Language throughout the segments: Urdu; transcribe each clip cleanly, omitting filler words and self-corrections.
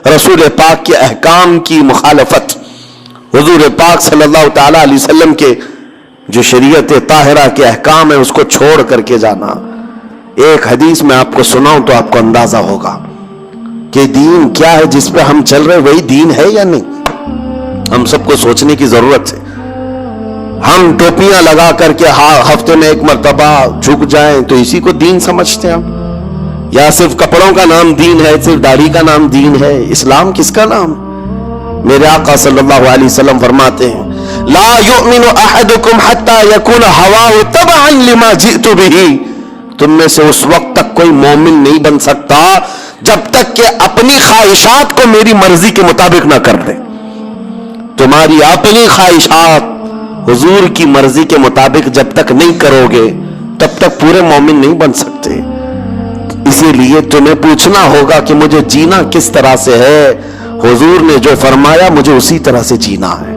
رسول پاک کے احکام کی مخالفت، حضور پاک صلی اللہ تعالی علیہ وسلم کے جو شریعت طاہرہ کے احکام ہیں اس کو چھوڑ کر کے جانا۔ ایک حدیث میں آپ کو سناؤں تو آپ کو اندازہ ہوگا کہ دین کیا ہے، جس پہ ہم چل رہے وہی دین ہے یا نہیں۔ ہم سب کو سوچنے کی ضرورت ہے۔ ہم ٹوپیاں لگا کر کے ہفتے میں ایک مرتبہ جھک جائیں تو اسی کو دین سمجھتے ہیں ہم، یا صرف کپڑوں کا نام دین ہے، صرف داڑھی کا نام دین ہے؟ اسلام کس کا نام؟ میرے آقا صلی اللہ علیہ وسلم فرماتے ہیں لا یؤمن احدکم حتی یکون ہواہ تبعا لما جئت بہ، تم میں سے اس وقت تک کوئی مومن نہیں بن سکتا جب تک کہ اپنی خواہشات کو میری مرضی کے مطابق نہ کر دے۔ تمہاری اپنی خواہشات حضور کی مرضی کے مطابق جب تک نہیں کرو گے تب تک پورے مومن نہیں بن سکتے۔ اسی لیے تمہیں پوچھنا ہوگا کہ مجھے جینا کس طرح سے ہے۔ حضور نے جو فرمایا مجھے اسی طرح سے جینا ہے۔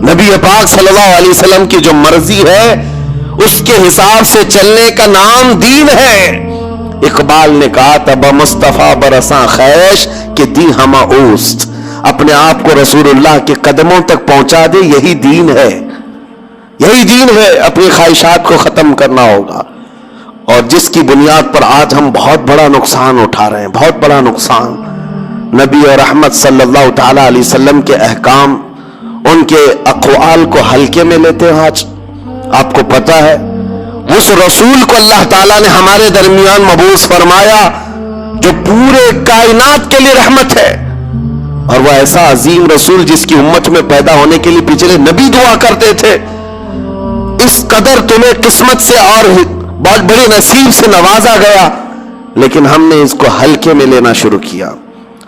نبی پاک صلی اللہ علیہ وسلم کی جو مرضی ہے اس کے حساب سے چلنے کا نام دین ہے۔ اقبال نے کہا تب مصطفیٰ برساں خیش کہ دی ہما اوست، اپنے آپ کو رسول اللہ کے قدموں تک پہنچا دے، یہی دین ہے، یہی دین ہے۔ اپنی خواہشات کو ختم کرنا ہوگا، اور جس کی بنیاد پر آج ہم بہت بڑا نقصان اٹھا رہے ہیں، بہت بڑا نقصان۔ نبی اور رحمت صلی اللہ تعالی علیہ وسلم کے احکام، ان کے اقوال کو ہلکے میں لیتے ہیں۔ آج آپ کو پتا ہے اس رسول کو اللہ تعالیٰ نے ہمارے درمیان مبعوث فرمایا جو پورے کائنات کے لیے رحمت ہے، اور وہ ایسا عظیم رسول جس کی امت میں پیدا ہونے کے لیے پچھلے نبی دعا کرتے تھے۔ اس قدر تمہیں قسمت سے اور بہت بڑے نصیب سے نوازا گیا، لیکن ہم نے اس کو ہلکے میں لینا شروع کیا۔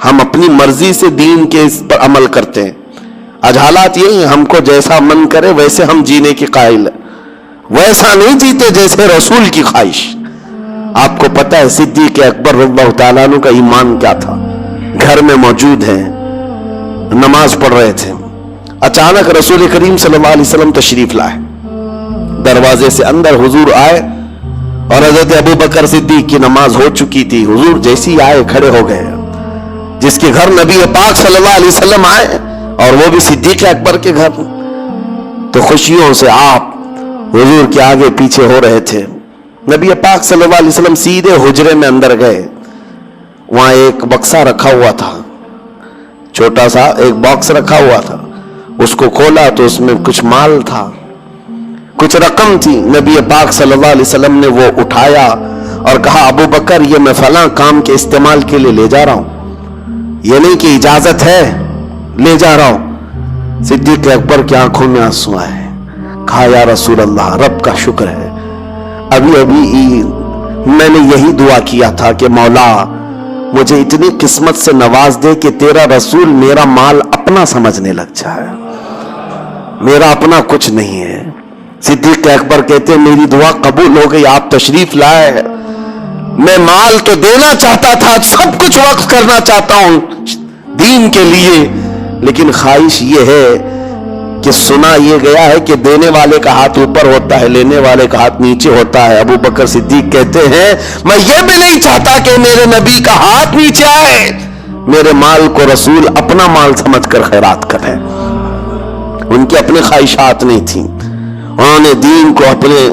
ہم اپنی مرضی سے دین کے اس پر عمل کرتے ہیں۔ آج حالات یہی ہیں، ہم کو جیسا من کرے ویسے ہم جینے کی قائل ہیں، ویسا نہیں جیتے جیسے رسول کی خواہش۔ آپ کو پتہ ہے صدیق اکبر رضی اللہ تعالیٰ عنہ کا ایمان کیا تھا؟ گھر میں موجود ہیں، نماز پڑھ رہے تھے، اچانک رسول کریم صلی اللہ علیہ وسلم تشریف لائے۔ دروازے سے اندر حضور آئے اور حضرت ابو بکر صدیق کی نماز ہو چکی تھی۔ حضور جیسی آئے کھڑے ہو گئے۔ جس کے گھر نبی پاک صلی اللہ علیہ وسلم آئے اور وہ بھی صدیق اکبر کے گھر، تو خوشیوں سے آپ حضور کے آگے پیچھے ہو رہے تھے۔ نبی پاک صلی اللہ علیہ وسلم سیدھے حجرے میں اندر گئے۔ وہاں ایک بکسہ رکھا ہوا تھا، چھوٹا سا ایک باکس رکھا ہوا تھا۔ اس کو کھولا تو اس میں کچھ مال تھا، کچھ رقم تھی۔ نبی پاک صلی اللہ علیہ وسلم نے وہ اٹھایا اور کہا ابو بکر یہ میں فلاں کام کے استعمال کے لیے لے جا رہا ہوں، یہ نہیں کہ اجازت ہے، لے جا رہا ہوں۔ صدیق اکبر کی آنکھوں میں آنسو آئے۔ کہا یا رسول اللہ رب کا شکر ہے، ابھی میں نے یہی دعا کیا تھا کہ مولا مجھے اتنی قسمت سے نواز دے کہ تیرا رسول میرا مال اپنا سمجھنے لگ جائے، میرا اپنا کچھ نہیں ہے۔ صدیق اکبر کہتے ہیں میری دعا قبول ہو گئی، آپ تشریف لائے۔ میں مال تو دینا چاہتا تھا، سب کچھ وقف کرنا چاہتا ہوں دین کے لیے، لیکن خواہش یہ ہے کہ سنا یہ گیا ہے کہ دینے والے کا ہاتھ اوپر ہوتا ہے، لینے والے کا ہاتھ نیچے ہوتا ہے۔ ابو بکر صدیق کہتے ہیں میں یہ بھی نہیں چاہتا کہ میرے نبی کا ہاتھ نیچے آئے، میرے مال کو رسول اپنا مال سمجھ کر خیرات کرے۔ ان کی اپنی خواہشات نہیں تھیں، انہوں نے دین کو، اپنے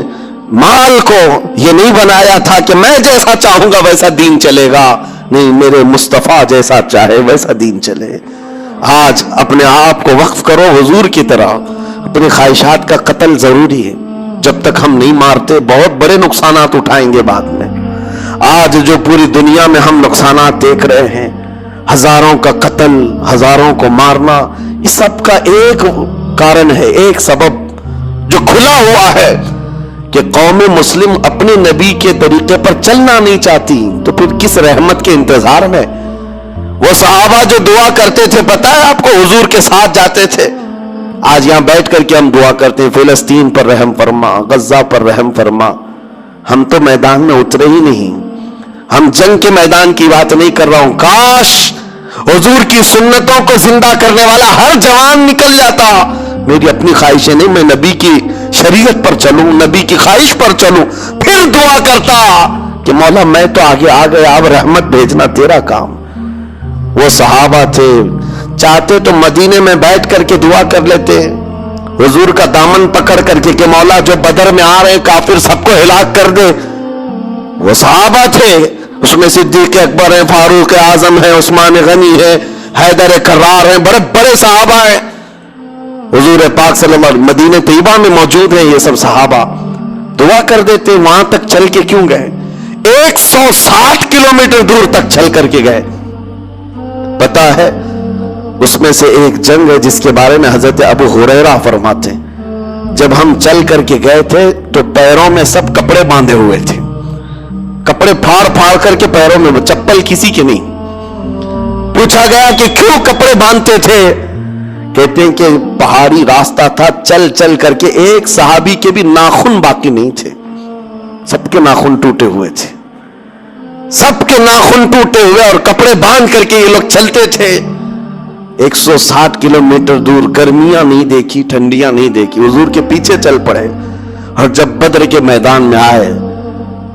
مال کو یہ نہیں بنایا تھا کہ میں جیسا چاہوں گا ویسا دین چلے گا، نہیں، میرے مصطفیٰ جیسا چاہے ویسا دین چلے۔ آج اپنے آپ کو وقف کرو حضور کی طرح۔ اپنی خواہشات کا قتل ضروری ہے، جب تک ہم نہیں مارتے بہت بڑے نقصانات اٹھائیں گے بعد میں۔ آج جو پوری دنیا میں ہم نقصانات دیکھ رہے ہیں، ہزاروں کا قتل، ہزاروں کو مارنا، اس سب کا ایک کارن ہے، ایک سبب جو کھلا ہوا ہے کہ قوم مسلم اپنے نبی کے طریقے پر چلنا نہیں چاہتی، تو پھر کس رحمت کے انتظار میں؟ وہ صحابہ جو دعا کرتے تھے پتہ ہے آپ کو، حضور کے ساتھ جاتے تھے۔ آج یہاں بیٹھ کر کے ہم دعا کرتے ہیں فلسطین پر رحم فرما، غزہ پر رحم فرما۔ ہم تو میدان میں اترے ہی نہیں، ہم جنگ کے میدان کی بات نہیں کر رہا ہوں۔ کاش حضور کی سنتوں کو زندہ کرنے والا ہر جوان نکل جاتا۔ میری اپنی خواہشیں نہیں، میں نبی کی شریعت پر چلوں، نبی کی خواہش پر چلوں، پھر دعا کرتا کہ مولا میں تو آگے آ گیا، اب رحمت بھیجنا تیرا کام۔ وہ صحابہ تھے، چاہتے تو مدینے میں بیٹھ کر کے دعا کر لیتے، حضور کا دامن پکڑ کر کے کہ مولا جو بدر میں آ رہے ہیں کافر سب کو ہلاک کر دے۔ وہ صحابہ تھے، اس میں صدیق اکبر ہیں، فاروق اعظم ہیں، عثمان غنی ہے، حیدر کرار ہیں، بڑے بڑے صحابہ ہیں۔ حضور پاک صلی اللہ علیہ وسلم مدینہ طیبہ میں موجود ہیں، یہ سب صحابہ دعا کر دیتے۔ وہاں تک چل کے کیوں گئے؟ 160 کلومیٹر دور تک چل کر کے گئے۔ پتا ہے اس میں سے ایک جنگ ہے جس کے بارے میں حضرت ابو ہریرہ فرماتے ہیں، جب ہم چل کر کے گئے تھے تو پیروں میں سب کپڑے باندھے ہوئے تھے، کپڑے پھاڑ پھاڑ کر کے پیروں میں، چپل کسی کے نہیں۔ پوچھا گیا کہ کیوں کپڑے باندھتے تھے؟ کہتے ہیں کہ پہاڑی راستہ تھا، چل چل کر کے ایک صحابی کے بھی ناخن باقی نہیں تھے، سب کے ناخن ٹوٹے ہوئے تھے، سب کے ناخن ٹوٹے ہوئے، اور کپڑے باندھ کر کے یہ لوگ چلتے تھے۔ 160 کلومیٹر دور، گرمیاں نہیں دیکھی، ٹھنڈیاں نہیں دیکھی، حضور کے پیچھے چل پڑے۔ اور جب بدر کے میدان میں آئے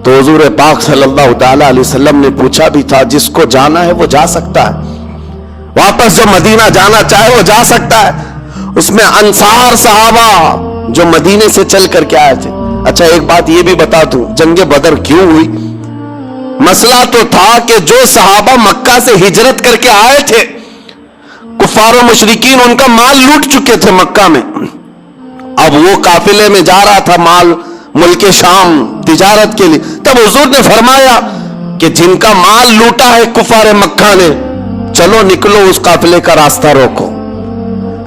تو حضور پاک صلی اللہ تعالی علیہ وسلم نے پوچھا بھی تھا، جس کو جانا ہے وہ جا سکتا ہے، واپس جو مدینہ جانا چاہے وہ جا سکتا ہے۔ اس میں انصار صحابہ جو مدینے سے چل کر کے آئے تھے۔ اچھا ایک بات یہ بھی بتا دوں، جنگ بدر کیوں ہوئی؟ مسئلہ تو تھا کہ جو صحابہ مکہ سے ہجرت کر کے آئے تھے، کفار و مشرکین ان کا مال لوٹ چکے تھے مکہ میں، اب وہ قافلے میں جا رہا تھا مال ملک شام تجارت کے لیے۔ تب حضور نے فرمایا کہ جن کا مال لوٹا ہے کفار مکہ نے، چلو نکلو اس قافلے کا راستہ روکو،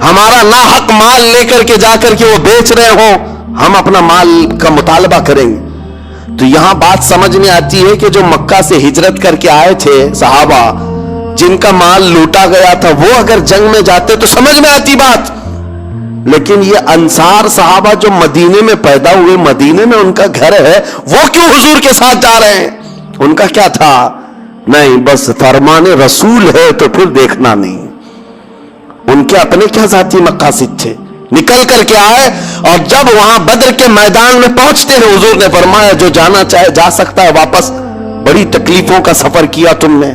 ہمارا ناحق مال لے کر کے جا کر کے وہ بیچ رہے ہو، ہم اپنا مال کا مطالبہ کریں گے۔ تو یہاں بات سمجھ میں آتی ہے کہ جو مکہ سے ہجرت کر کے آئے تھے صحابہ، جن کا مال لوٹا گیا تھا، وہ اگر جنگ میں جاتے تو سمجھ میں آتی بات، لیکن یہ انصار صحابہ جو مدینے میں پیدا ہوئے، مدینے میں ان کا گھر ہے، وہ کیوں حضور کے ساتھ جا رہے ہیں؟ ان کا کیا تھا؟ نہیں، بس فرمان رسول ہے تو پھر دیکھنا نہیں۔ ان کے اپنے کیا ذاتی مقاصد تھے؟ نکل کر کے آئے، اور جب وہاں بدر کے میدان میں پہنچتے ہیں حضور نے فرمایا جو جانا چاہے جا سکتا ہے واپس۔ بڑی تکلیفوں کا سفر کیا تم نے۔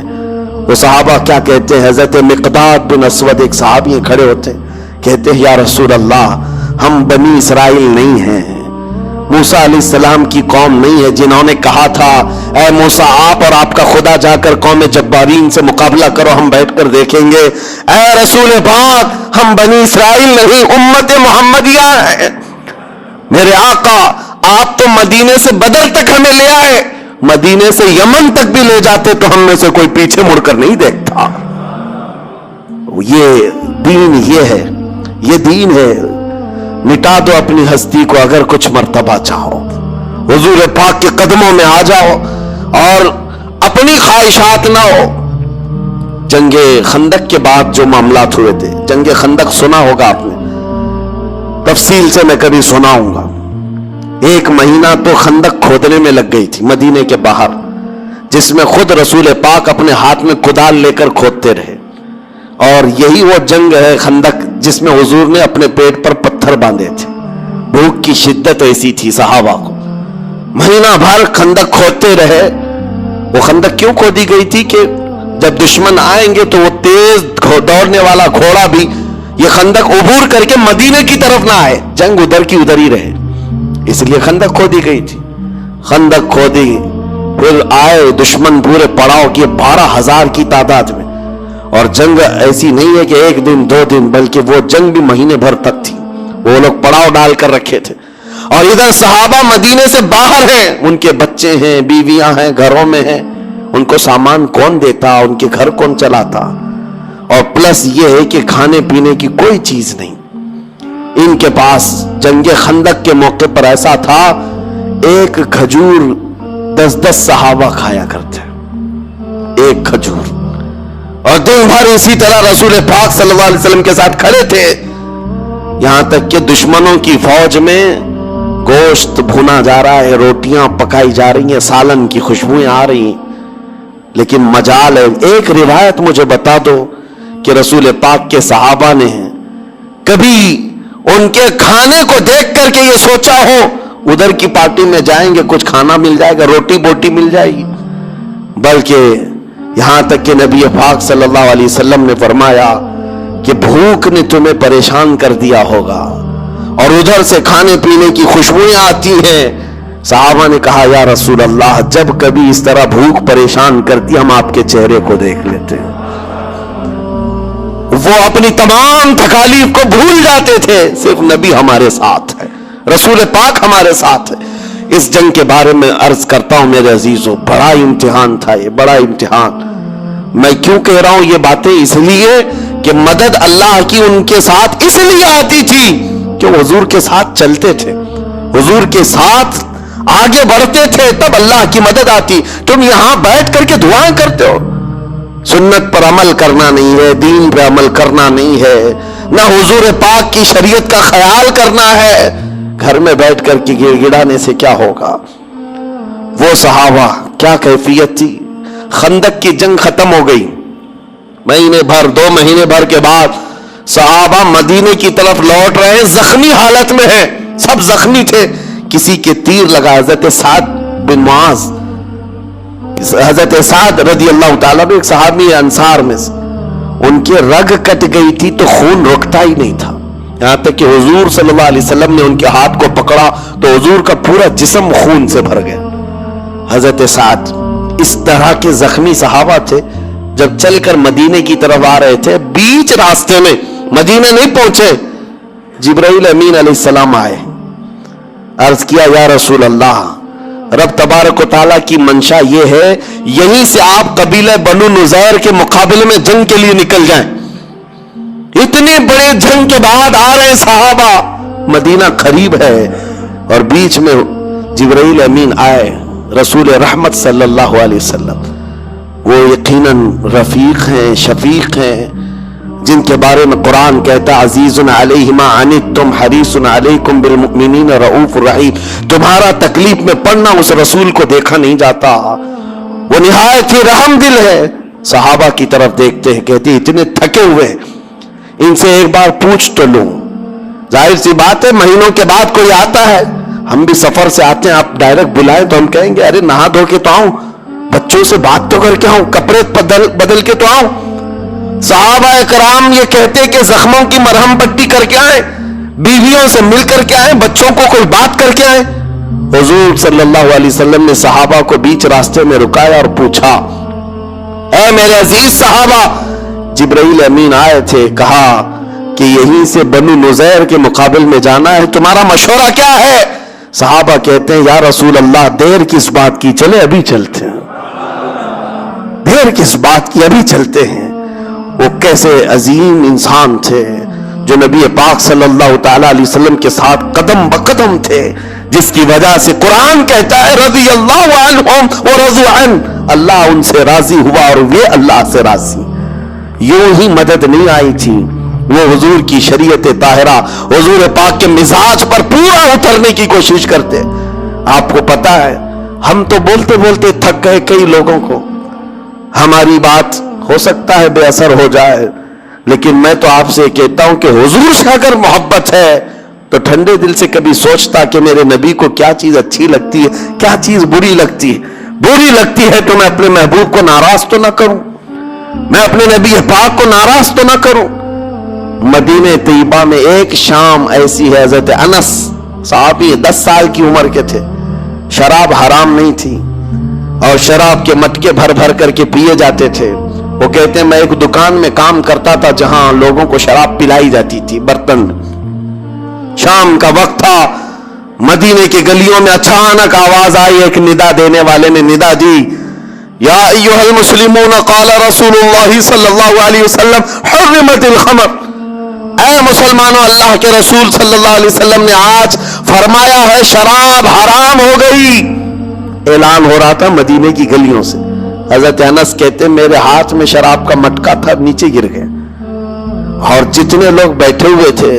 وہ صحابہ کیا کہتے ہیں؟ حضرت مقداد بن اسود ایک صحابی کھڑے ہوتے ہیں، کہتے ہیں یا رسول اللہ، ہم بنی اسرائیل نہیں ہیں، موسیٰ علیہ السلام کی قوم نہیں ہے جنہوں نے کہا تھا اے موسیٰ آپ اور آپ کا خدا جا کر قوم جبارین سے مقابلہ کرو، ہم بیٹھ کر دیکھیں گے۔ اے رسول پاک، ہم بنی اسرائیل نہیں، امت محمدیہ ہیں۔ میرے آقا آپ تو مدینے سے بدر تک ہمیں لے آئے، مدینے سے یمن تک بھی لے جاتے تو ہم میں سے کوئی پیچھے مڑ کر نہیں دیکھتا۔ یہ دین یہ ہے، یہ دین ہے۔ مٹا دو اپنی ہستی کو اگر کچھ مرتبہ چاہو، حضور پاک کے قدموں میں آ جاؤ اور اپنی خواہشات نہ ہو۔ جنگ خندق کے بعد جو معاملات ہوئے تھے، جنگ خندق سنا ہوگا آپ نے، تفصیل سے میں کبھی سناؤں گا۔ 1 مہینہ تو خندق کھودنے میں لگ گئی تھی مدینے کے باہر، جس میں خود رسول پاک اپنے ہاتھ میں کدال لے کر کھودتے رہے۔ اور یہی وہ جنگ ہے خندق جس میں حضور نے اپنے پیٹ پر پتھر باندھے تھے۔ بھوک کی شدت ایسی تھی صحابہ کو، مہینہ بھر خندق کھودتے رہے۔ وہ خندق کیوں کھودی گئی تھی کہ جب دشمن آئیں گے تو وہ تیز دوڑنے والا گھوڑا بھی یہ خندق عبور کر کے مدینے کی طرف نہ آئے، جنگ ادھر کی ادھر ہی رہے، اس لیے خندق کھودی گئی تھی۔ خندق کھودی، پھر آئے دشمن پورے پڑاؤ کیے 12,000 کی تعداد میں، اور جنگ ایسی نہیں ہے کہ 1 دن 2 دن، بلکہ وہ جنگ بھی مہینے بھر تک تھی، وہ لوگ پڑاؤ ڈال کر رکھے تھے۔ اور ادھر صحابہ مدینے سے باہر ہیں، ان کے بچے ہیں، بیویاں ہیں، گھروں میں ہیں، ان کو سامان کون دیتا، ان کے گھر کون چلاتا، اور پلس یہ ہے کہ کھانے پینے کی کوئی چیز نہیں ان کے پاس۔ جنگ خندق کے موقع پر ایسا تھا، 1 کھجور 10 صحابہ کھایا کرتے، 1 کھجور، اور دن بھر اسی طرح رسول پاک صلی اللہ علیہ وسلم کے ساتھ کھڑے تھے، یہاں تک کہ دشمنوں کی فوج میں گوشت بھونا جا رہا ہے، روٹیاں پکائی جا رہی ہیں، سالن کی خوشبوئیں آ رہی ہیں، لیکن مجال ہے۔ ایک روایت مجھے بتا دو کہ رسول پاک کے صحابہ نے کبھی ان کے کھانے کو دیکھ کر کے یہ سوچا ہو ادھر کی پارٹی میں جائیں گے کچھ کھانا مل جائے گا، روٹی بوٹی مل جائے گی، بلکہ یہاں تک کہ نبی پاک صلی اللہ علیہ وسلم نے فرمایا کہ بھوک نے تمہیں پریشان کر دیا ہوگا اور ادھر سے کھانے پینے کی خوشبوئیں آتی ہیں. صحابہ نے کہا یا رسول اللہ جب کبھی اس طرح بھوک پریشان کرتی ہم آپ کے چہرے کو دیکھ لیتے ہیں. وہ اپنی تمام تکالیف کو بھول جاتے تھے, صرف نبی ہمارے ساتھ ہے, رسول پاک ہمارے ساتھ ہے. اس جنگ کے بارے میں عرض کرتا ہوں میرے عزیزوں, بڑا امتحان تھا یہ, بڑا امتحان. میں کیوں کہہ رہا ہوں یہ باتیں؟ اس لیے کہ مدد اللہ کی ان کے ساتھ اس لیے آتی تھی کہ حضور کے ساتھ چلتے تھے, حضور کے ساتھ آگے بڑھتے تھے, تب اللہ کی مدد آتی. تم یہاں بیٹھ کر کے دعائیں کرتے ہو, سنت پر عمل کرنا نہیں ہے, دین پر عمل کرنا نہیں ہے, نہ حضور پاک کی شریعت کا خیال کرنا ہے, گھر میں بیٹھ کر کے گڑ گڑانے سے کیا ہوگا؟ وہ صحابہ کیا کیفیت تھی. خندق کی جنگ ختم ہو گئی, مہینے بھر 2 مہینے بھر کے بعد صحابہ مدینے کی طرف لوٹ رہے ہیں, زخمی حالت میں ہیں, سب زخمی تھے. کسی کے تیر لگا, حضرت سعد بن معاذ, حضرت سعد رضی اللہ تعالیٰ ایک صحابی انصار میں سے, ان کے رگ کٹ گئی تھی تو خون رکتا ہی نہیں تھا, یہاں تک کہ حضور صلی اللہ علیہ وسلم نے ان کے ہاتھ کو پکڑا تو حضور کا پورا جسم خون سے بھر گیا. حضرت سعد اس طرح کے زخمی صحابہ تھے. جب چل کر مدینے کی طرف آ رہے تھے, بیچ راستے میں مدینے نہیں پہنچے, جبرائیل امین علیہ السلام آئے, عرض کیا یا رسول اللہ رب تبارک و تعالیٰ کی منشا یہ ہے یہیں سے آپ قبیلہ بنو نذیر کے مقابلے میں جنگ کے لیے نکل جائیں. اتنے بڑے جنگ کے بعد آ رہے صحابہ, مدینہ قریب ہے, اور بیچ میں جبرائیل امین آئے, رسول رحمت صلی اللہ علیہ وسلم. وہ یقیناً رفیق ہیں, شفیق ہیں, جن کے بارے میں قرآن کہتا عزیز علیہ ما عنتم حریص علیکم بالمؤمنین رؤوف الرحیم. تمہارا تکلیف میں پڑنا اس رسول کو دیکھا نہیں جاتا, وہ نہایت ہی رحم دل ہے. صحابہ کی طرف دیکھتے ہیں, کہتے اتنے تھکے ہوئے, ان سے ایک بار پوچھ تو لوں. ظاہر سی بات ہے مہینوں کے بعد کوئی آتا ہے, ہم بھی سفر سے آتے ہیں, آپ ڈائریکٹ بلائیں تو ہم کہیں گے ارے نہا دھو کے تو آؤں, بچوں سے بات تو کر کے آؤں, کپڑے بدل کے تو آؤں. صحابہ کرام یہ کہتے کہ زخموں کی مرہم پٹی کر کے آئیں, بیویوں سے مل کر کے آئیں, بچوں کو کوئی بات کر کے آئیں. حضور صلی اللہ علیہ وسلم نے صحابہ کو بیچ راستے میں رکایا اور پوچھا اے میرے عزیز صحابہ, جبرائیل امین آئے تھے, کہا کہ یہیں سے بنو نذیر کے مقابل میں جانا ہے, تمہارا مشورہ کیا ہے؟ صحابہ کہتے ہیں یا رسول اللہ دیر کس بات کی, چلے ابھی چلتے ہیں, دیر کس بات کی, ابھی چلتے ہیں. وہ کیسے عظیم انسان تھے جو نبی پاک صلی اللہ تعالی علیہ وسلم کے ساتھ قدم بقدم تھے, جس کی وجہ سے قرآن کہتا ہے رضی اللہ عنہم ورضوا عنہ, اللہ ان سے راضی ہوا اور وہ اللہ سے راضی. یوں ہی مدد نہیں آئی تھی, وہ حضور کی شریعت طاہرہ, حضور پاک کے مزاج پر پورا اترنے کی کوشش کرتے. آپ کو پتا ہے ہم تو بولتے بولتے تھک گئے, کئی لوگوں کو ہماری بات ہو سکتا ہے بے اثر ہو جائے, لیکن میں تو آپ سے کہتا ہوں کہ حضور سے اگر محبت ہے تو ٹھنڈے دل سے کبھی سوچتا کہ میرے نبی کو کیا چیز اچھی لگتی ہے, کیا چیز بری لگتی ہے. بری لگتی ہے تو میں اپنے محبوب کو ناراض تو نہ کروں, میں اپنے نبی پاک کو ناراض تو نہ کروں. مدینہ طیبہ میں ایک شام ایسی ہے, حضرت انس صحابی 10 سال کی عمر کے تھے, شراب حرام نہیں تھی اور شراب کے مٹکے بھر بھر کر کے پیے جاتے تھے. وہ کہتے ہیں میں ایک دکان میں کام کرتا تھا جہاں لوگوں کو شراب پلائی جاتی تھی برتن میں. شام کا وقت تھا, مدینے کی گلیوں میں اچانک آواز آئی, ایک ندا دینے والے نے ندا دی یا ایھا المسلمون قال رسول اللہ صلی اللہ علیہ وسلم حرمت الخمر, اے مسلمانوں اللہ کے رسول صلی اللہ علیہ وسلم نے آج فرمایا ہے شراب حرام ہو گئی. اعلان ہو رہا تھا مدینے کی گلیوں سے. حضرت انس کہتے میرے ہاتھ میں شراب کا مٹکا تھا, نیچے گر گیا, اور جتنے لوگ بیٹھے ہوئے تھے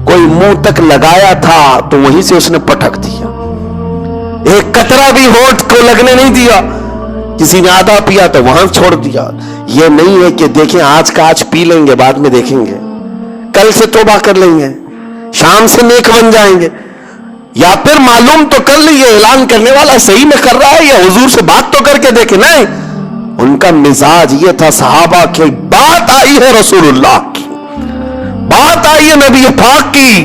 کوئی منہ تک لگایا تھا تو وہیں سے اس نے پٹک دیا, ایک قطرہ بھی ہونٹ کو لگنے نہیں دیا. کسی نے آدھا پیا تو وہاں چھوڑ دیا. یہ نہیں ہے کہ دیکھیں آج کا آج پی لیں گے, بعد میں دیکھیں گے, کل سے توبہ کر لیں گے, شام سے نیک بن جائیں گے, یا پھر معلوم تو کر لیں یہ اعلان کرنے والا صحیح میں کر رہا ہے یا حضور سے بات تو کر کے دیکھیں. نہیں, ان کا مزاج یہ تھا صحابہ کہ بات آئی ہے رسول اللہ کی، بات آئی ہے نبی پاک کی،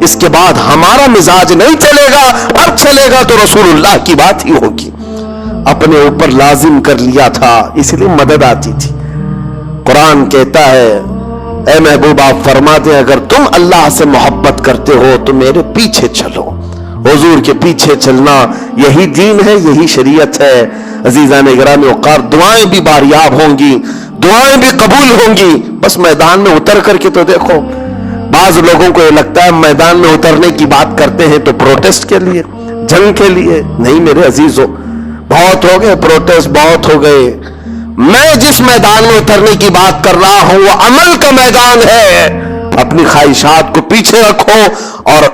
اس کے بعد ہمارا مزاج نہیں چلے گا، اب چلے گا تو رسول اللہ کی بات ہی ہوگی. اپنے اوپر لازم کر لیا تھا، اس لیے مدد آتی تھی. قرآن کہتا ہے اے محبوب آپ فرماتے ہیں اگر تم اللہ سے محبت کرتے ہو تو میرے پیچھے چلو. حضور کے پیچھے چلنا یہی دین ہے، یہی شریعت ہے. عزیزان گرامی وقار، دعائیں بھی باریاب ہوں گی، دعائیں بھی قبول ہوں گی، بس میدان میں اتر کر کے تو دیکھو. بعض لوگوں کو یہ لگتا ہے میدان میں اترنے کی بات کرتے ہیں تو پروٹیسٹ کے لیے، جنگ کے لیے. نہیں میرے عزیزو، بہت ہو گئے پروٹیسٹ، بہت ہو گئے. میں جس میدان میں اترنے کی بات کر رہا ہوں وہ عمل کا میدان ہے. اپنی خواہشات کو پیچھے رکھو اور